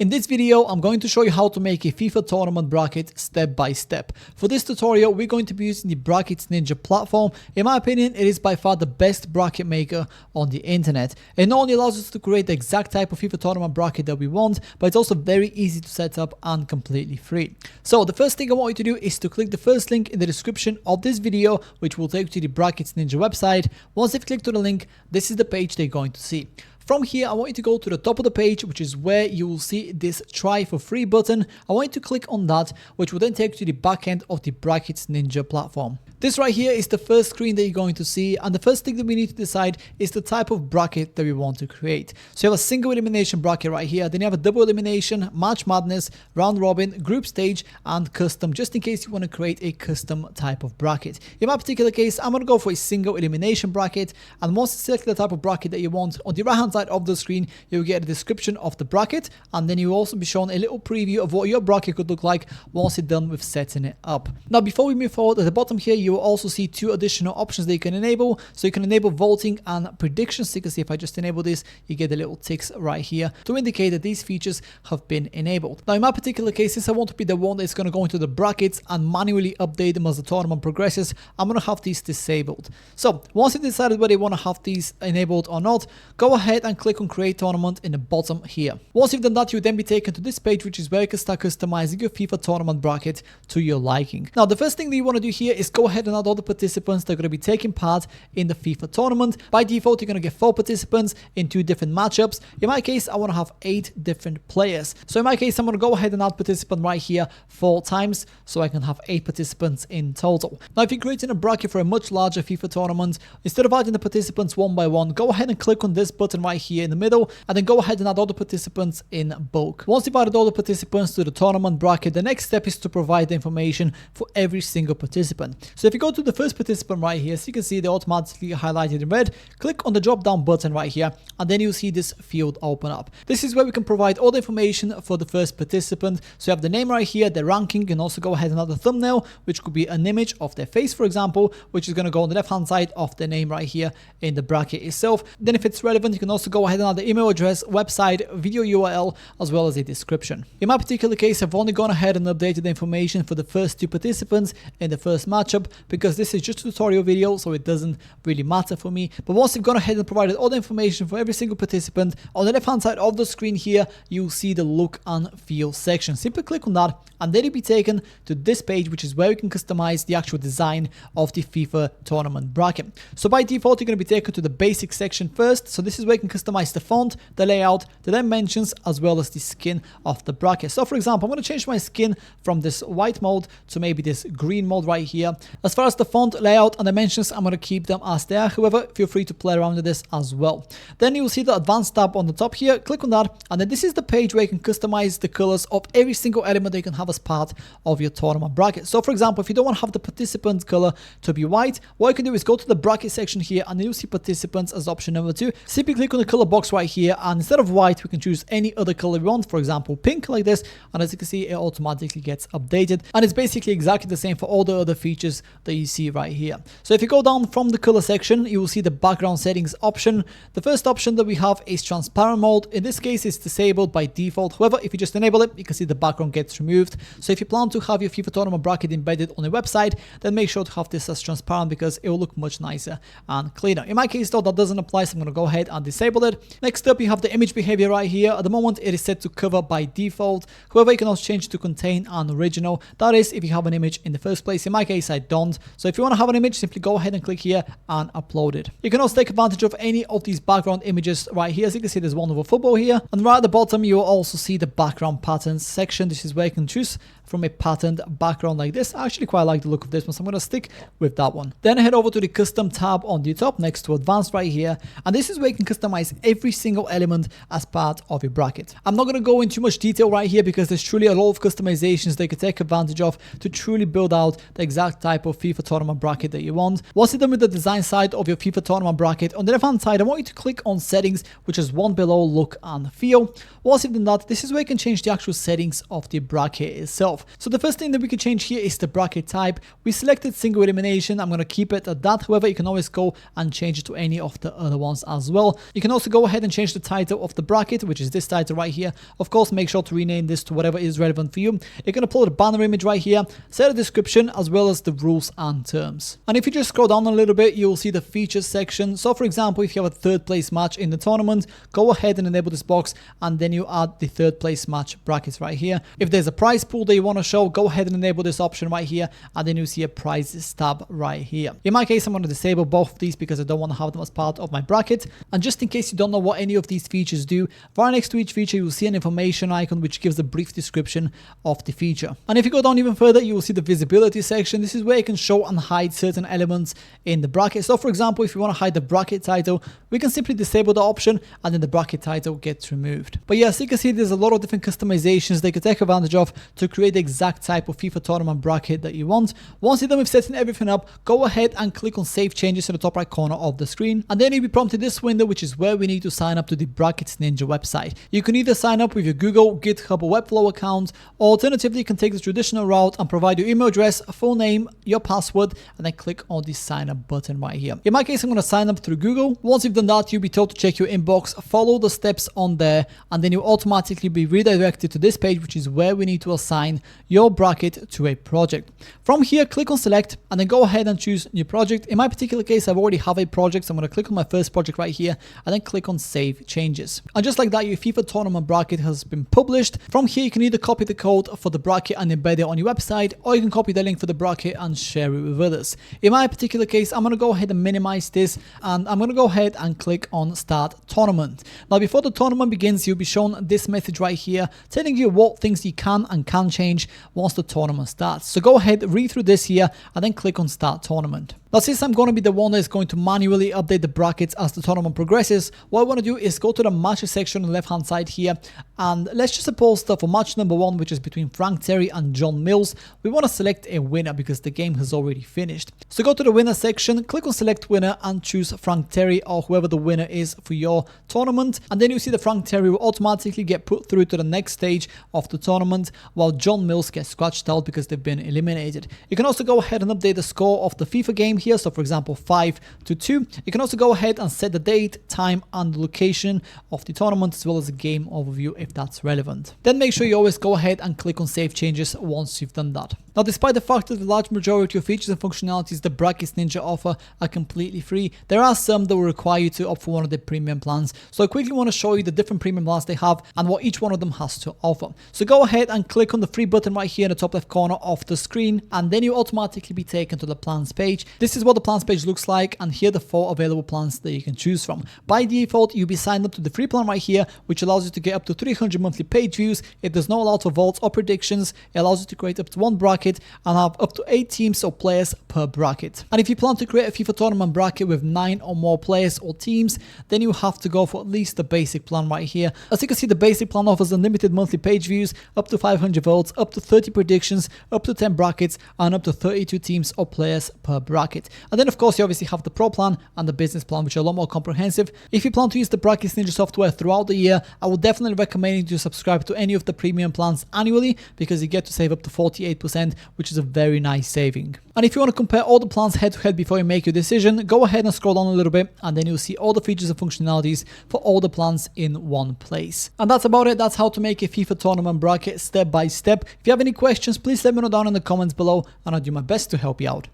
In this video, I'm going to show you how to make a FIFA tournament bracket step by step. For this tutorial, we're going to be using the Brackets Ninja platform. In my opinion, it is by far the best bracket maker on the internet. It not only allows us to create the exact type of FIFA tournament bracket that we want, but it's also very easy to set up and completely free. So the first thing I want you to do is to click the first link in the description of this video, which will take you to the Brackets Ninja website. Once you've clicked to the link, this is the page they're going to see. From here, I want you to go to the top of the page, which is where you will see this try for free button. I want you to click on that, which will then take you to the back end of the Brackets Ninja platform. This right here is the first screen that you're going to see, and the first thing that we need to decide is the type of bracket that we want to create. So you have a single elimination bracket right here, then you have a double elimination, March Madness, round robin, group stage, and custom, just in case you want to create a custom type of bracket. In my particular case, I'm going to go for a single elimination bracket, and once you select the type of bracket that you want, on the right hand side of the screen, you'll get a description of the bracket, and then you'll also be shown a little preview of what your bracket could look like once you're done with setting it up. Now, before we move forward, at the bottom here, you will also see two additional options that you can enable. So you can enable voting and predictions. You can see if I just enable this, you get the little ticks right here to indicate that these features have been enabled. Now, in my particular case, since I want to be the one that's going to go into the brackets and manually update them as the tournament progresses, I'm going to have these disabled. So once you decided whether you want to have these enabled or not, go ahead and click on create tournament in the bottom here. Once you've done that, you'll then be taken to this page, which is where you can start customizing your FIFA tournament bracket to your liking. Now, the first thing that you want to do here is go ahead and add all the participants that are going to be taking part in the FIFA tournament. By default, you're going to get 4 participants in 2 different matchups. In my case, I want to have 8 different players. So in my case, I'm going to go ahead and add participant right here 4 times, so I can have 8 participants in total. Now, if you're creating a bracket for a much larger FIFA tournament, instead of adding the participants one by one, go ahead and click on this button right here in the middle, and then go ahead and add all the participants in bulk. Once you've added all the participants to the tournament bracket, the next step is to provide the information for every single participant. So if you go to the first participant right here, so you can see they automatically highlighted in red, click on the drop down button right here, and then you'll see this field open up. This is where we can provide all the information for the first participant. So you have the name right here, the ranking. You can also go ahead and add a thumbnail, which could be an image of their face, for example, which is going to go on the left hand side of the name right here in the bracket itself. Then if it's relevant, you can also go ahead and add the email address, website, video URL, as well as a description. In my particular case, I've only gone ahead and updated the information for the first 2 participants in the first matchup, because this is just a tutorial video, so it doesn't really matter for me. But once you've gone ahead and provided all the information for every single participant, on the left hand side of the screen here, you'll see the look and feel section. Simply click on that, and then you'll be taken to this page, which is where you can customize the actual design of the FIFA tournament bracket. So by default, you're going to be taken to the basic section first. So this is where you can customize the font, the layout, the dimensions, as well as the skin of the bracket. So for example, I'm going to change my skin from this white mode to maybe this green mode right here. As far as the font, layout, and dimensions, I'm going to keep them as they are. However, feel free to play around with this as well. Then you will see the advanced tab on the top here. Click on that, and then this is the page where you can customize the colors of every single element that you can have as part of your tournament bracket. So for example, if you don't want to have the participant color to be white, what you can do is go to the bracket section here, and then you'll see participants as option number 2. Simply click on the color box right here, and instead of white, we can choose any other color we want, for example pink, like this, and as you can see, it automatically gets updated, and it's basically exactly the same for all the other features that you see right here. So if you go down from the color section, you will see the background settings option. The first option that we have is transparent mode. In this case, it's disabled by default. However, if you just enable it, you can see the background gets removed. So if you plan to have your FIFA tournament bracket embedded on a website, then make sure to have this as transparent, because it will look much nicer and cleaner. In my case though, that doesn't apply, so I'm going to go ahead and disable it. Next up, you have the image behavior right here. At the moment, it is set to cover by default. However, you can also change to contain and original. That is if you have an image in the first place. In my case, I don't. So if you want to have an image, simply go ahead and click here and upload it. You can also take advantage of any of these background images right here. As you can see, there's one of a football here, and right at the bottom you will also see the background patterns section. This is where you can choose from a patterned background like this. I actually quite like the look of this one, so I'm going to stick with that one. Then head over to the custom tab on the top next to advanced right here, and this is where you can customize every single element as part of your bracket. I'm not going to go into much detail right here, because there's truly a lot of customizations that you can take advantage of to truly build out the exact type of FIFA tournament bracket that you want. Once you're done with the design side of your FIFA tournament bracket, on the left hand side, I want you to click on settings, which is one below look and feel. Once you've done that, this is where you can change the actual settings of the bracket itself. itself. So the first thing that we can change here is the bracket type. We selected single elimination. I'm going to keep it at that. However, you can always go and change it to any of the other ones as well. You can also go ahead and change the title of the bracket, which is this title right here. Of course, make sure to rename this to whatever is relevant for you. You can upload a banner image right here, set a description as well as the rules and terms. And if you just scroll down a little bit, you'll see the features section. So for example, if you have a third place match in the tournament, go ahead and enable this box, and then you add the third place match brackets right here. If there's a prize pool that you want to show, go ahead and enable this option right here, and then you see a prizes tab right here. In my case, I'm going to disable both of these because I don't want to have them as part of my bracket. And just in case you don't know what any of these features do, right next to each feature you'll see an information icon which gives a brief description of the feature. And if you go down even further, you will see the visibility section. This is where you can show and hide certain elements in the bracket. So for example, if you want to hide the bracket title, we can simply disable the option and then the bracket title gets removed. But yeah, so you can see there's a lot of different customizations they could take advantage of to create the exact type of FIFA tournament bracket that you want. Once you're done with setting everything up, go ahead and click on save changes in the top right corner of the screen, and then you'll be prompted this window, which is where we need to sign up to the Brackets Ninja website. You can either sign up with your Google, GitHub or Webflow account, or alternatively you can take the traditional route and provide your email address, full name, your password, and then click on the sign up button right here. In my case, I'm going to sign up through Google. Once you've done that, you'll be told to check your inbox, follow the steps on there, and then you'll automatically be redirected to this page, which is where we need to assign your bracket to a project. From here, click on select and then go ahead and choose new project. In my particular case, I've already have a project, so I'm going to click on my first project right here and then click on save changes. And just like that, your FIFA tournament bracket has been published. From here, you can either copy the code for the bracket and embed it on your website, or you can copy the link for the bracket and share it with others. In my particular case, I'm going to go ahead and minimize this, and I'm going to go ahead and click on start tournament. Now, before the tournament begins, you'll be shown this message right here telling you what things you can and can't change once the tournament starts. So go ahead, read through this here and then click on start tournament. Now, since I'm going to be the one that is going to manually update the brackets as the tournament progresses, what I want to do is go to the matches section on the left hand side here, and let's just suppose that for match number 1, which is between Frank Terry and John Mills, we want to select a winner because the game has already finished. So go to the winner section, click on select winner and choose Frank Terry or whoever the winner is for your tournament, and then you see the Frank Terry will automatically get put through to the next stage of the tournament, while John Mills gets scratched out because they've been eliminated. You can also go ahead and update the score of the FIFA game here, so for example 5-2. You can also go ahead and set the date, time and the location of the tournament as well as a game overview if that's relevant. Then make sure you always go ahead and click on save changes once you've done that. Now, despite the fact that the large majority of features and functionalities the Brackets Ninja offer are completely free, there are some that will require you to opt for one of their premium plans. So I quickly want to show you the different premium plans they have and what each one of them has to offer. So go ahead and click on the free button right here in the top left corner of the screen, and then you automatically be taken to the plans page. This is what the plans page looks like, and here are the 4 available plans that you can choose from. By default, you'll be signed up to the free plan right here, which allows you to get up to 300 monthly page views. It does not allow for votes or predictions. It allows you to create up to 1 bracket and have up to 8 teams or players per bracket. And if you plan to create a FIFA tournament bracket with 9 or more players or teams, then you have to go for at least the basic plan right here. As you can see, the basic plan offers unlimited monthly page views, up to 500 votes, up to 30 predictions, up to 10 brackets, and up to 32 teams or players per bracket. And then of course you obviously have the pro plan and the business plan, which are a lot more comprehensive. If you plan to use the Brackets Ninja software throughout the year, I would definitely recommend you to subscribe to any of the premium plans annually, because you get to save up to 48%, which is a very nice saving. And if you want to compare all the plans head to head before you make your decision, go ahead and scroll down a little bit, and then you'll see all the features and functionalities for all the plans in one place. And that's about it. That's how to make a FIFA tournament bracket step by step. If you have any questions, please let me know down in the comments below, and I'll do my best to help you out.